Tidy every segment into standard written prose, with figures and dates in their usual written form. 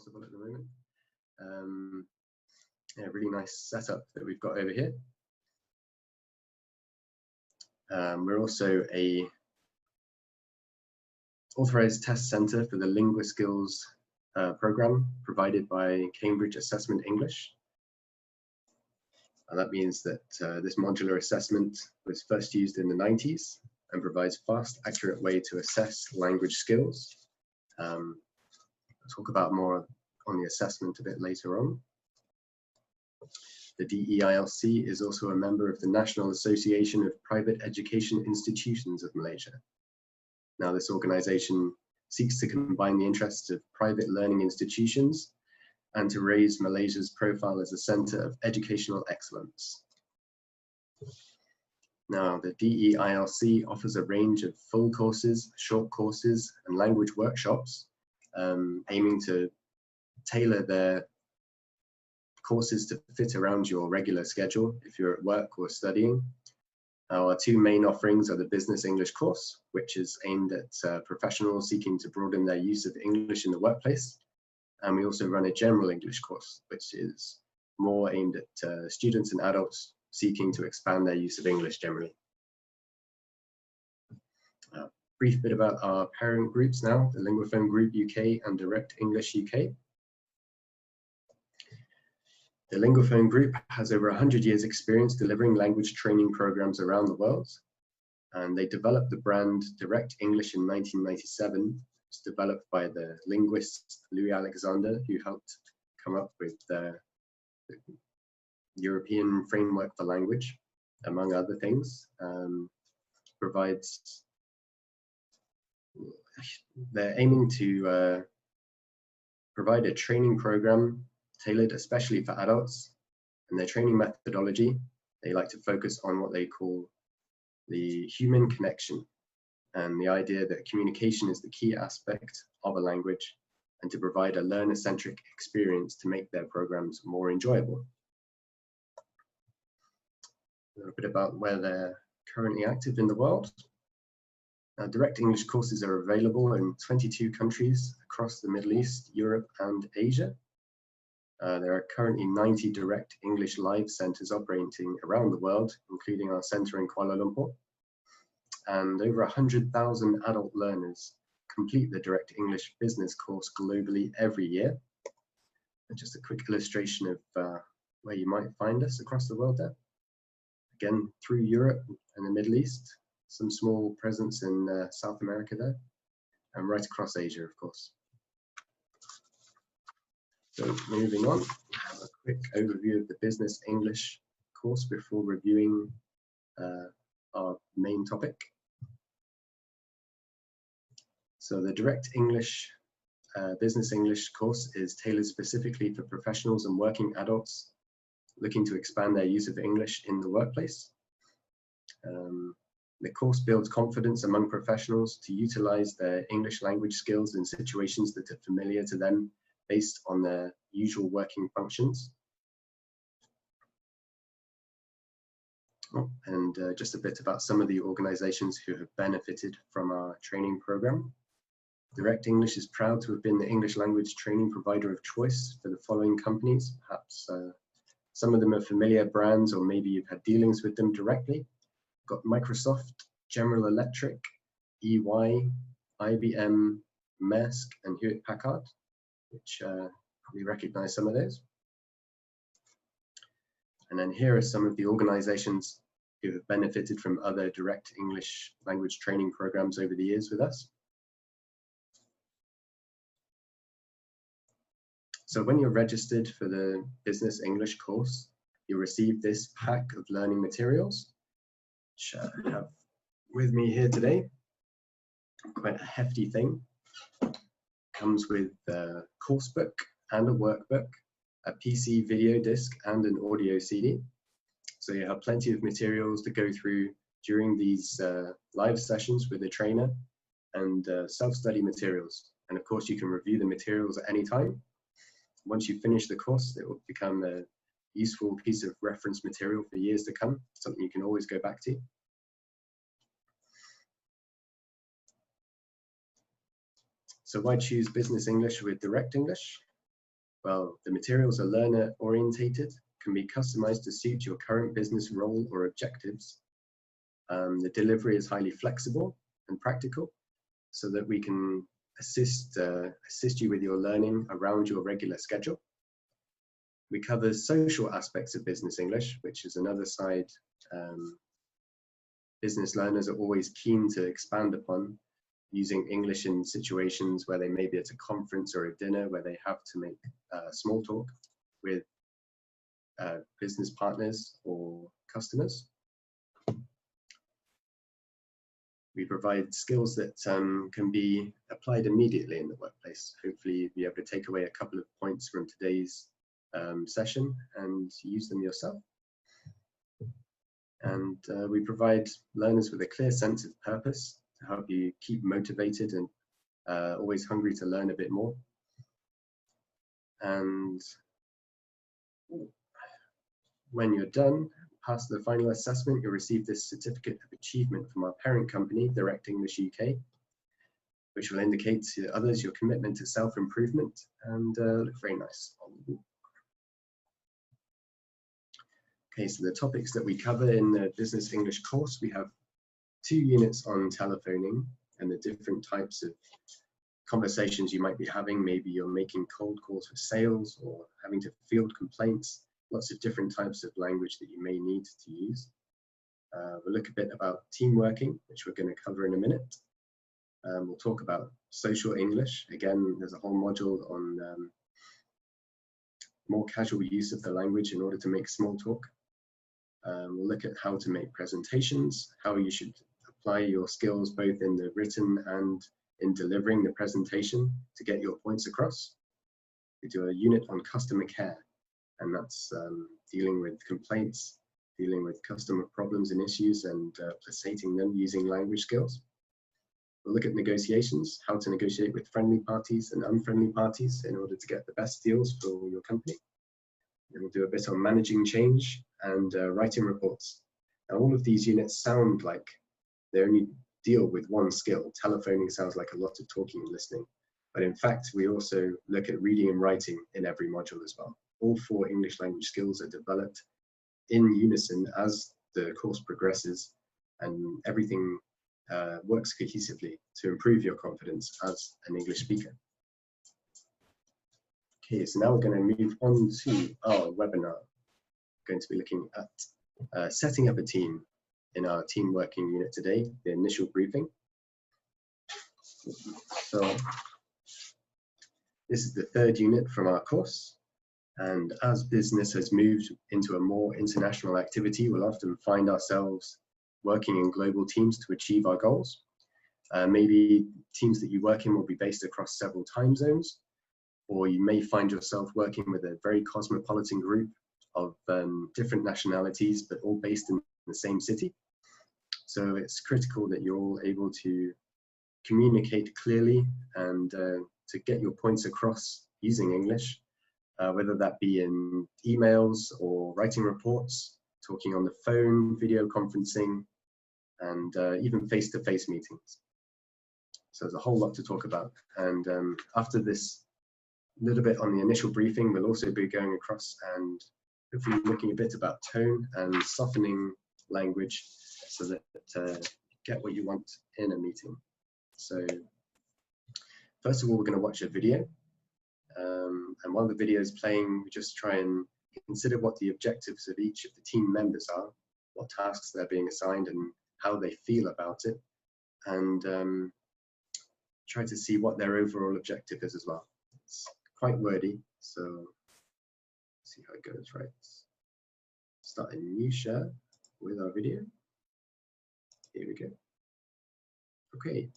possible at the moment. Yeah, really nice setup that we've got over here. We're also a authorized test center for the LinguaSkills program provided by Cambridge Assessment English. And that means that this modular assessment was first used in the 90s and provides fast, accurate way to assess language skills. I'll talk about more on the assessment a bit later on. The DEILC is also a member of the National Association of Private Education Institutions of Malaysia. Now, this organization seeks to combine the interests of private learning institutions and to raise Malaysia's profile as a center of educational excellence. Now, the DEILC offers a range of full courses, short courses, and language workshops, aiming to tailor their courses to fit around your regular schedule if you're at work or studying. Our two main offerings are the Business English course, which is aimed at professionals seeking to broaden their use of English in the workplace. And we also run a General English course, which is more aimed at students and adults seeking to expand their use of English generally. Brief bit about our parent groups now, the Linguaphone Group UK and Direct English UK. The Linguaphone Group has over 100 years experience delivering language training programs around the world. And they developed the brand Direct English in 1997. It's developed by the linguist Louis Alexander, who helped come up with the European framework for language, among other things. They're aiming to provide a training program tailored especially for adults, and their training methodology, they like to focus on what they call the human connection, and the idea that communication is the key aspect of a language, and to provide a learner-centric experience to make their programs more enjoyable. A little bit about where they're currently active in the world. Direct English courses are available in 22 countries across the Middle East, Europe, and Asia. There are currently 90 Direct English live centers operating around the world, including our center in Kuala Lumpur. And over 100,000 adult learners complete the Direct English business course globally every year. And just a quick illustration of where you might find us across the world there. Again, through Europe and the Middle East, some small presence in South America there, and right across Asia, of course. So moving on, have a quick overview of the Business English course before reviewing our main topic. So the Direct English Business English course is tailored specifically for professionals and working adults looking to expand their use of English in the workplace. The course builds confidence among professionals to utilize their English language skills in situations that are familiar to them based on their usual working functions. And just a bit about some of the organizations who have benefited from our training program. Direct English is proud to have been the English language training provider of choice for the following companies. Perhaps some of them are familiar brands, or maybe you've had dealings with them directly. Got Microsoft, General Electric, EY, IBM, Maersk, and Hewlett Packard, which probably recognize some of those. And then here are some of the organizations who have benefited from other Direct English language training programs over the years with us. So when you're registered for the Business English course, you'll receive this pack of learning materials, which I have with me here today. Quite a hefty thing. Comes with a course book and a workbook, a PC video disc, and an audio CD. So you have plenty of materials to go through during these live sessions with the trainer, and self-study materials. And of course, you can review the materials at any time. Once you finish the course, it will become a useful piece of reference material for years to come, something you can always go back to. So why choose Business English with Direct English? Well, the materials are learner orientated, can be customized to suit your current business role or objectives. The delivery is highly flexible and practical, so that we can assist you with your learning around your regular schedule. We cover social aspects of business English, which is another side business learners are always keen to expand upon, using English in situations where they may be at a conference or a dinner where they have to make small talk with business partners or customers. We provide skills that can be applied immediately in the workplace. Hopefully you'll be able to take away a couple of points from today's session and use them yourself. And we provide learners with a clear sense of purpose to help you keep motivated and always hungry to learn a bit more. And when you're done, pass the final assessment, you'll receive this certificate of achievement from our parent company, Direct English UK, which will indicate to others your commitment to self-improvement and look very nice on the wall. Okay, so the topics that we cover in the Business English course, we have 2 units on telephoning and the different types of conversations you might be having. Maybe you're making cold calls for sales or having to field complaints, lots of different types of language that you may need to use. We'll look a bit about team working, which we're going to cover in a minute. We'll talk about social English. Again, there's a whole module on more casual use of the language in order to make small talk. We'll look at how to make presentations, how you should apply your skills both in the written and in delivering the presentation to get your points across. We do a unit on customer care, and that's dealing with complaints, dealing with customer problems and issues, and placating them using language skills. We'll look at negotiations, how to negotiate with friendly parties and unfriendly parties in order to get the best deals for your company. Then we'll do a bit on managing change and writing reports. Now, all of these units sound like they only deal with one skill. Telephoning sounds like a lot of talking and listening, but in fact, we also look at reading and writing in every module as well. All 4 English language skills are developed in unison as the course progresses, and everything works cohesively to improve your confidence as an English speaker. Okay, so now we're going to move on to our webinar. We're going to be looking at setting up a team in our team working unit today, the initial briefing. So this is the 3rd unit from our course. And as business has moved into a more international activity, we'll often find ourselves working in global teams to achieve our goals. Maybe teams that you work in will be based across several time zones, or you may find yourself working with a very cosmopolitan group of different nationalities, but all based in the same city. So it's critical that you're all able to communicate clearly and to get your points across using English, whether that be in emails or writing reports, talking on the phone, video conferencing, and even face-to-face meetings. So there's a whole lot to talk about. And after this little bit on the initial briefing, we'll also be going across and hopefully looking a bit about tone and softening language so that you get what you want in a meeting. So first of all, we're going to watch a video. And while the video is playing, we just try and consider what the objectives of each of the team members are, what tasks they're being assigned and how they feel about it, and try to see what their overall objective is as well. It's quite wordy, so let's see how it goes. Right, start a new share with our video. Here we go. Okay.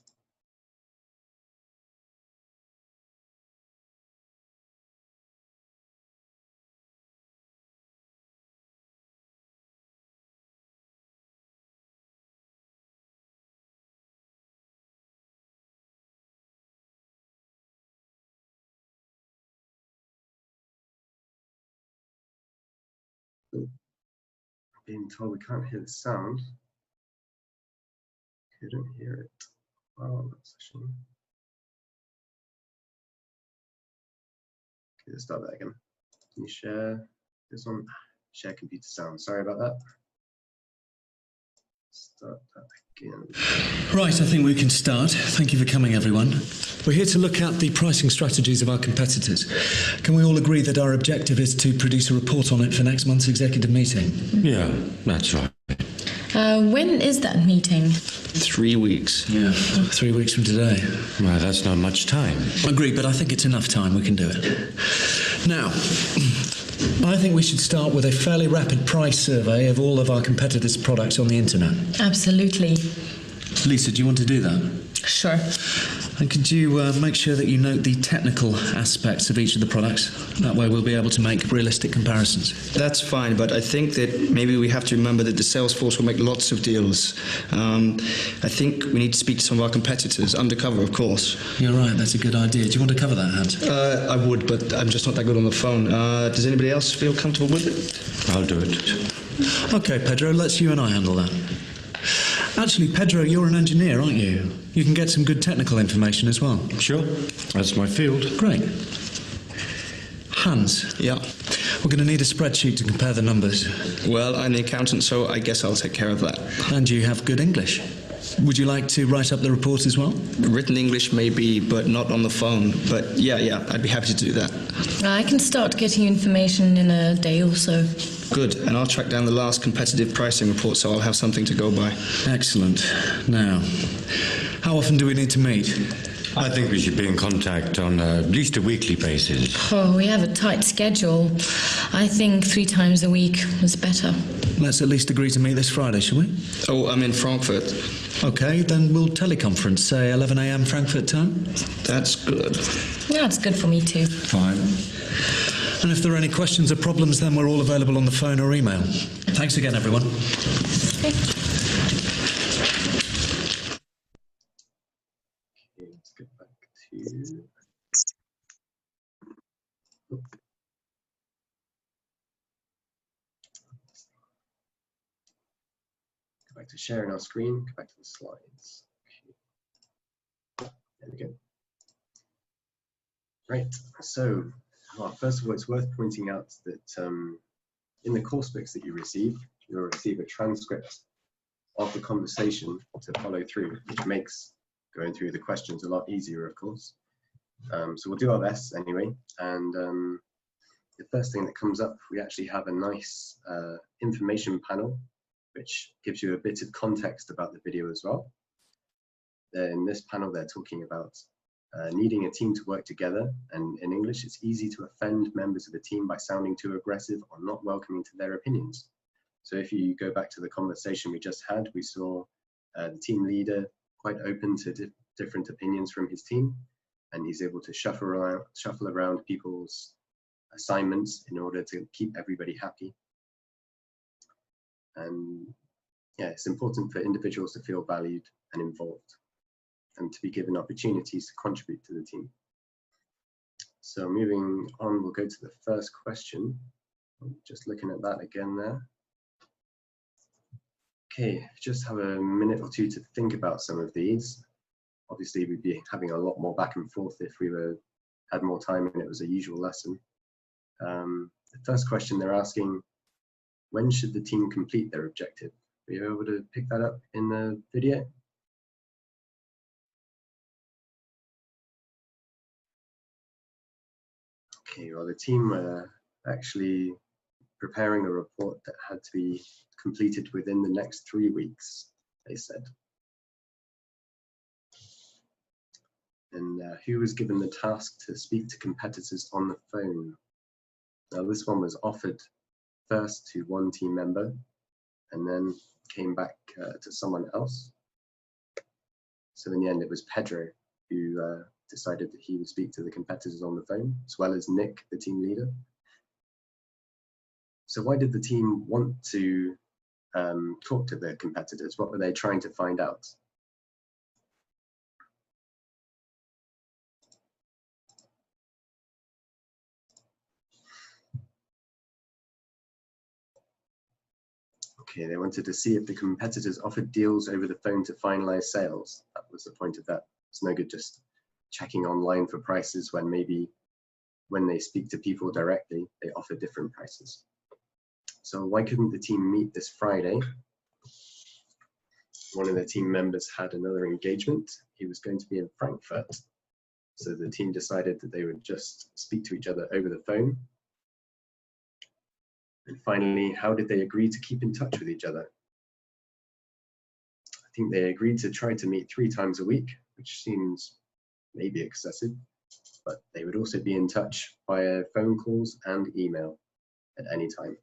Being told we can't hear the sound. Couldn't hear it. Oh, that's a shame. Let's start that again. Can you share this one? Share computer sound. Sorry about that. Start that again. Right, I think we can start. Thank you for coming, everyone. We're here to look at the pricing strategies of our competitors. Can we all agree that our objective is to produce a report on it for next month's executive meeting? Yeah, that's right. When is that meeting? 3 weeks. Yeah, 3 weeks from today. Well, that's not much time. Agreed, but I think it's enough time. We can do it. Now, I think we should start with a fairly rapid price survey of all of our competitors' products on the internet. Absolutely. Lisa, do you want to do that? Sure. And could you make sure that you note the technical aspects of each of the products? That way we'll be able to make realistic comparisons. That's fine, but I think that maybe we have to remember that the sales force will make lots of deals. I think we need to speak to some of our competitors, undercover, of course. You're right, that's a good idea. Do you want to cover that, Hans? I would, but I'm just not that good on the phone. Does anybody else feel comfortable with it? I'll do it. Okay, Pedro, let's you and I handle that. Actually, Pedro, you're an engineer, aren't you? You can get some good technical information as well. Sure, that's my field. Great. Hans. Yeah. We're going to need a spreadsheet to compare the numbers. Well, I'm the accountant, so I guess I'll take care of that. And you have good English. Would you like to write up the report as well? Written English maybe, but not on the phone. But yeah, I'd be happy to do that. I can start getting information in a day or so. Good, and I'll track down the last competitive pricing report, so I'll have something to go by. Excellent. Now, how often do we need to meet? I think we should be in contact on at least a weekly basis. Oh, we have a tight schedule. I think 3 times a week is better. Let's at least agree to meet this Friday, shall we? Oh, I'm in Frankfurt. Okay, then we'll teleconference, say 11 a.m. Frankfurt time. That's good. Yeah, it's good for me too. Fine. And if there are any questions or problems, then we're all available on the phone or email. Thanks again, everyone. Okay. Let's get back to. Go back to sharing our screen. Go back to the slides. Okay. There we go. Right. So, well, first of all, it's worth pointing out that in the course books that you receive, you'll receive a transcript of the conversation to follow through, which makes going through the questions a lot easier, of course. So we'll do our best anyway. And the first thing that comes up, we actually have a nice information panel, which gives you a bit of context about the video as well. In this panel, they're talking about needing a team to work together, and in English, it's easy to offend members of a team by sounding too aggressive or not welcoming to their opinions. So if you go back to the conversation we just had, we saw the team leader quite open to different opinions from his team, and he's able to shuffle around people's assignments in order to keep everybody happy. And yeah, it's important for individuals to feel valued and involved, and to be given opportunities to contribute to the team. So moving on, we'll go to the first question. Just looking at that again there. Okay, just have a minute or two to think about some of these. Obviously, we'd be having a lot more back and forth if we had more time and it was a usual lesson. The first question they're asking, when should the team complete their objective? Are you able to pick that up in the video? Okay, well, the team were actually preparing a report that had to be completed within the next 3 weeks, they said. And who was given the task to speak to competitors on the phone? Now, this one was offered first to one team member and then came back to someone else. So in the end, it was Pedro who decided that he would speak to the competitors on the phone, as well as Nick, the team leader. So why did the team want to talk to the competitors? What were they trying to find out? Okay, they wanted to see if the competitors offered deals over the phone to finalize sales. That was the point of that. It's no good just checking online for prices when maybe when they speak to people directly, they offer different prices. So why couldn't the team meet this Friday? One of the team members had another engagement. He was going to be in Frankfurt. So the team decided that they would just speak to each other over the phone. And finally, how did they agree to keep in touch with each other? I think they agreed to try to meet 3 times a week, which seems maybe excessive, but they would also be in touch via phone calls and email at any time.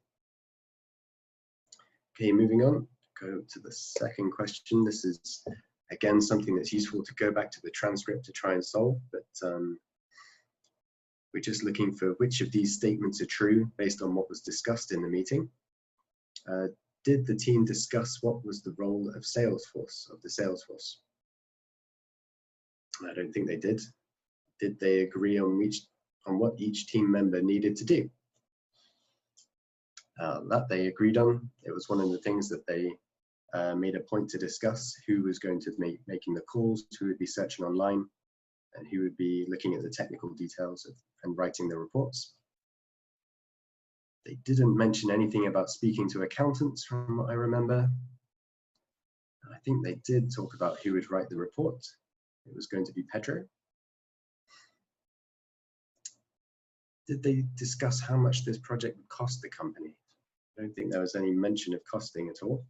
Okay, moving on, go to the second question. This is, again, something that's useful to go back to the transcript to try and solve, but we're just looking for which of these statements are true based on what was discussed in the meeting. Did the team discuss what was the role of Salesforce, of the Salesforce? I don't think they did. Did they agree on what each team member needed to do? That they agreed on. It was one of the things that they made a point to discuss: who was going to be making the calls, who would be searching online, and who would be looking at the technical details and writing the reports. They didn't mention anything about speaking to accountants, from what I remember. I think they did talk about who would write the report. It was going to be Pedro. Did they discuss how much this project would cost the company? I don't think there was any mention of costing at all.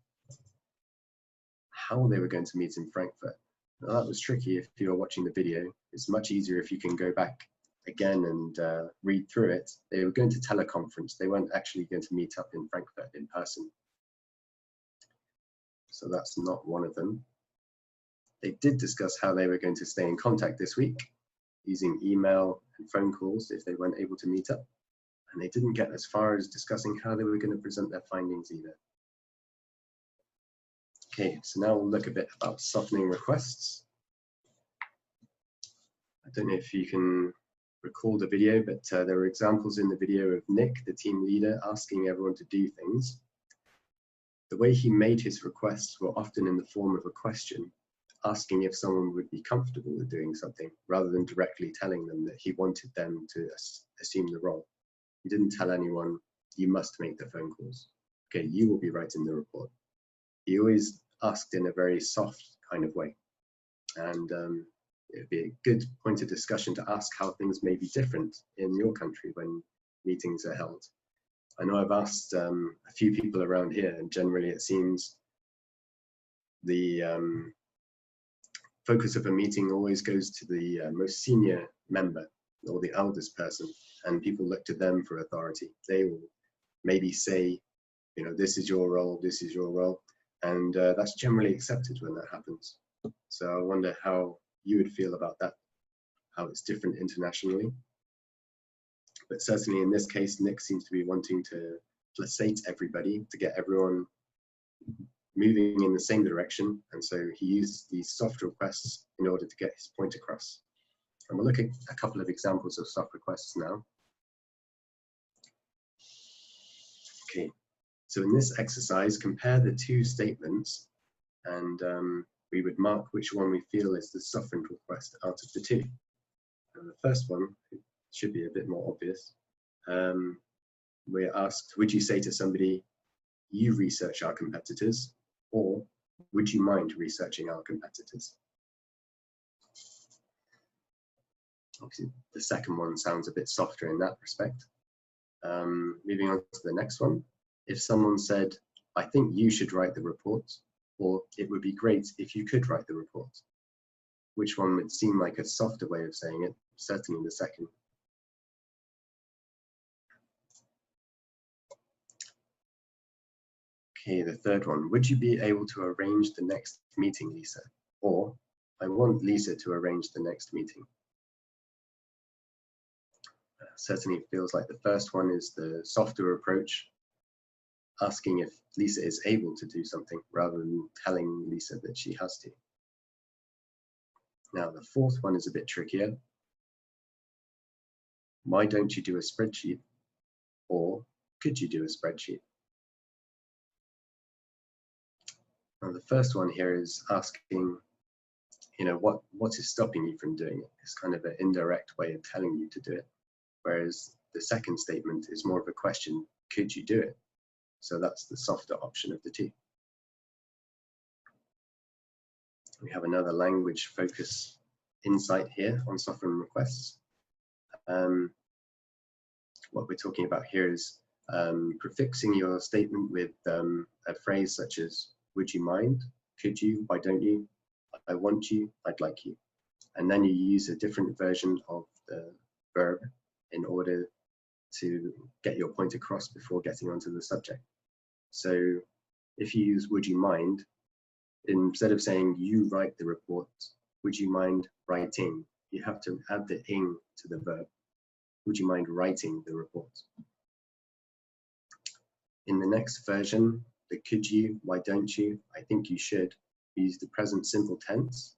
How they were going to meet in Frankfurt. Now, that was tricky if you're watching the video. It's much easier if you can go back again and read through it. They were going to teleconference. They weren't actually going to meet up in Frankfurt in person. So that's not one of them. They did discuss how they were going to stay in contact this week, using email and phone calls if they weren't able to meet up. And they didn't get as far as discussing how they were going to present their findings either. Okay, so now we'll look a bit about softening requests. I don't know if you can recall the video, but there were examples in the video of Nick, the team leader, asking everyone to do things. The way he made his requests were often in the form of a question, asking if someone would be comfortable with doing something, rather than directly telling them that he wanted them to assume the role. He didn't tell anyone, you must make the phone calls. Okay, you will be writing the report. He always asked in a very soft kind of way. And it'd be a good point of discussion to ask how things may be different in your country when meetings are held. I know I've asked a few people around here, and generally it seems the focus of a meeting always goes to the most senior member or the eldest person, and people look to them for authority. They will maybe say, you know, this is your role, this is your role, and that's generally accepted when that happens. So I wonder how you would feel about that, how it's different internationally. But certainly in this case, Nick seems to be wanting to placate everybody, to get everyone moving in the same direction. And so he used these soft requests in order to get his point across. And we'll look at a couple of examples of soft requests now. Okay, so in this exercise, compare the two statements, and we would mark which one we feel is the softened request out of the two. And the first one should be a bit more obvious. We're asked, would you say to somebody, you research our competitors, or would you mind researching our competitors? Obviously, the second one sounds a bit softer in that respect. Moving on to the next one. If someone said, I think you should write the report, or it would be great if you could write the report, which one would seem like a softer way of saying it? Certainly the second. Okay, the third one. Would you be able to arrange the next meeting, Lisa? Or, I want Lisa to arrange the next meeting. Certainly feels like the first one is the softer approach, asking if Lisa is able to do something rather than telling Lisa that she has to. Now the fourth one is a bit trickier. Why don't you do a spreadsheet? Or could you do a spreadsheet? Now the first one here is asking, you know, what is stopping you from doing it? It's kind of an indirect way of telling you to do it. whereas the second statement is more of a question, could you do it? So that's the softer option of the two. We have another language focus insight here on sovereign requests. What we're talking about here is prefixing your statement with a phrase such as, would you mind, could you, why don't you, I want you, I'd like you. And then you use a different version of the verb in order to get your point across before getting onto the subject. So if you use would you mind, instead of saying you write the report, would you mind writing, you have to add the ing to the verb. Would you mind writing the report? In the next version, the could you, why don't you, I think you should, use the present simple tense.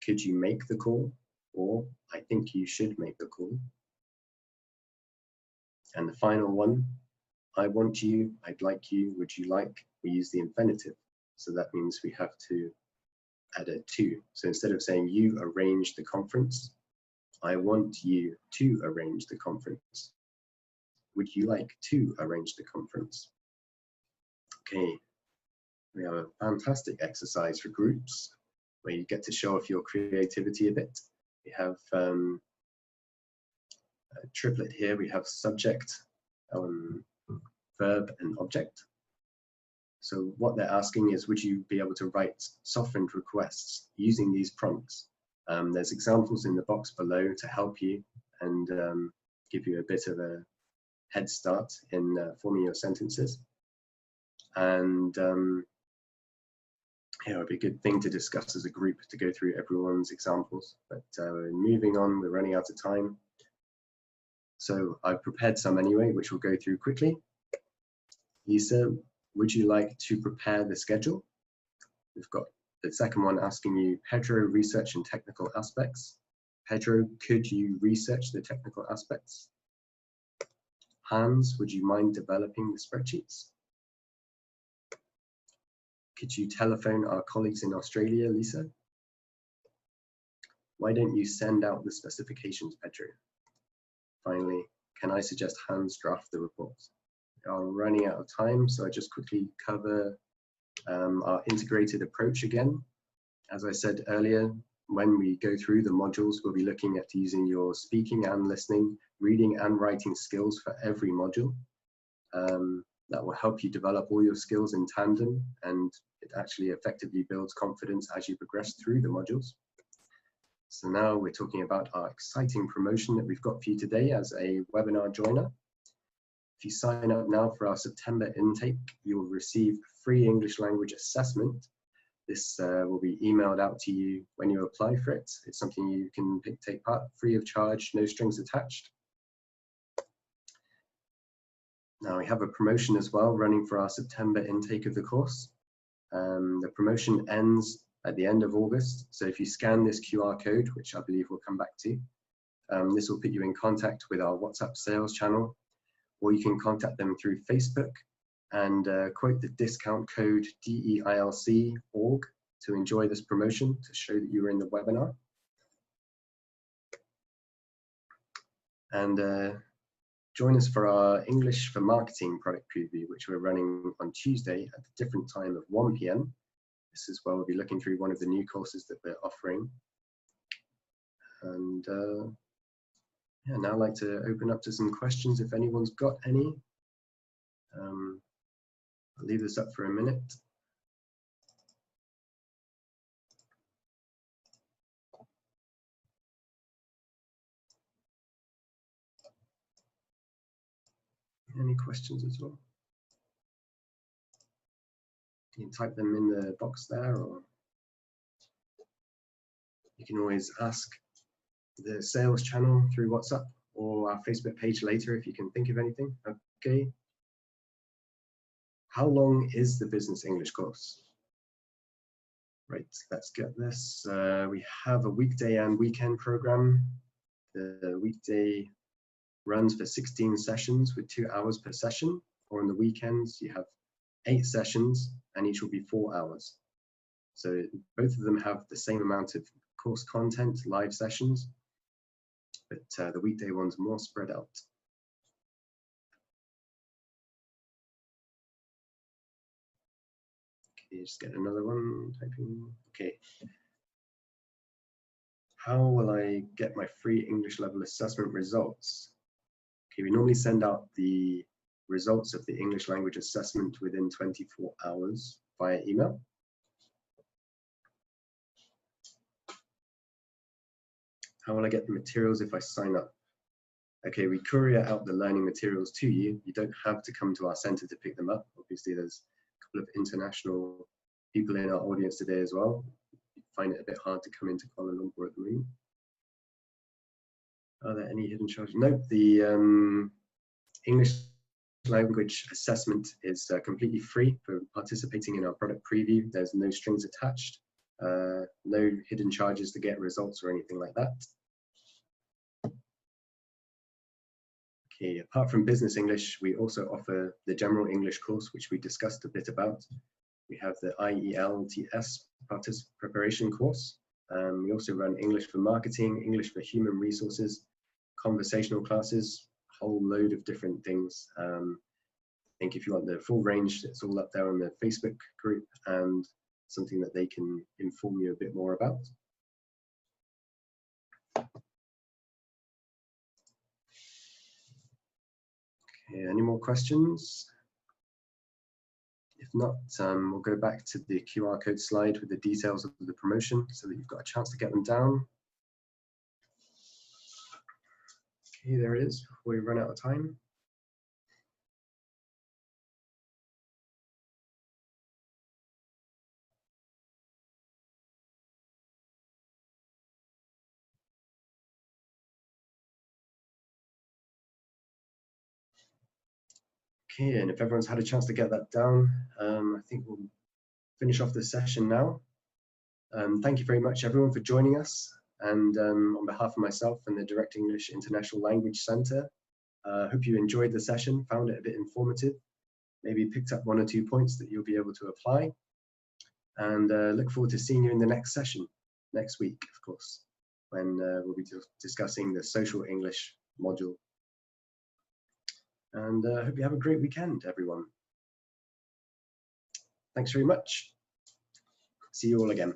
Could you make the call? Or I think you should make the call. And the final one, I want you, I'd like you, would you like, we use the infinitive. So that means we have to add a to. So instead of saying you arrange the conference, I want you to arrange the conference. Would you like to arrange the conference? Okay, we have a fantastic exercise for groups where you get to show off your creativity a bit. We have a triplet here. We have subject, verb, and object. So what they're asking is, would you be able to write softened requests using these prompts? There's examples in the box below to help you and give you a bit of a head start in forming your sentences. And it would be a good thing to discuss as a group to go through everyone's examples. But moving on, we're running out of time. So I've prepared some anyway, which we'll go through quickly. Lisa, would you like to prepare the schedule? We've got the second one asking you, Pedro, research and technical aspects. Pedro, could you research the technical aspects? Hans, would you mind developing the spreadsheets? Could you telephone our colleagues in Australia, Lisa? Why don't you send out the specifications, Pedro? Finally, can I suggest Hans draft the report? We are running out of time, so I just quickly cover our integrated approach again. As I said earlier, when we go through the modules, we'll be looking at using your speaking and listening, reading and writing skills for every module. That will help you develop all your skills in tandem, and it actually effectively builds confidence as you progress through the modules. So now we're talking about our exciting promotion that we've got for you today as a webinar joiner. If you sign up now for our September intake, you will receive a free English language assessment. This will be emailed out to you when you apply for it. It's something you can take part free of charge, no strings attached. Now we have a promotion as well running for our September intake of the course. The promotion ends at the end of August. So if you scan this QR code, which I believe we'll come back to, this will put you in contact with our WhatsApp sales channel, or you can contact them through Facebook and quote the discount code DEILC.org to enjoy this promotion, to show that you were in the webinar. And join us for our English for Marketing product preview, which we're running on Tuesday at a different time of 1 p.m. This is where we'll be looking through one of the new courses that we're offering. And yeah, now I'd like to open up to some questions if anyone's got any. I'll leave this up for a minute. Any questions as well? You can type them in the box there, or you can always ask the sales channel through WhatsApp or our Facebook page later if you can think of anything. Okay. How long is the business English course? Right, let's get this. We have a weekday and weekend program. The weekday runs for 16 sessions with 2 hours per session, or on the weekends you have 8 sessions and each will be 4 hours. So both of them have the same amount of course content, live sessions. but the weekday one's more spread out. Okay, just get another one, typing, okay. How will I get my free English level assessment results? Okay, we normally send out the results of the English language assessment within 24 hours via email. How will I get the materials if I sign up? Okay, we courier out the learning materials to you. You don't have to come to our center to pick them up. Obviously, there's a couple of international people in our audience today as well. You find it a bit hard to come into Kuala Lumpur at the moment. Are there any hidden charges? No, the English language assessment is completely free for participating in our product preview. There's no strings attached, no hidden charges to get results or anything like that. Okay, apart from business English, we also offer the general English course, which we discussed a bit about. We have the IELTS preparation course. We also run English for marketing, English for human resources, conversational classes, a whole load of different things. I think if you want the full range, it's all up there on the Facebook group and something that they can inform you a bit more about. Okay, any more questions? If not, we'll go back to the QR code slide with the details of the promotion so that you've got a chance to get them down. Okay, there it is, before we run out of time. Okay, and if everyone's had a chance to get that down, I think we'll finish off this session now. Thank you very much, everyone, for joining us. And on behalf of myself and the Direct English International Language Center, I hope you enjoyed the session, found it a bit informative, maybe picked up 1 or 2 points that you'll be able to apply. And look forward to seeing you in the next session, next week, of course, when we'll be discussing the Social English module. And I hope you have a great weekend, everyone. Thanks very much. See you all again.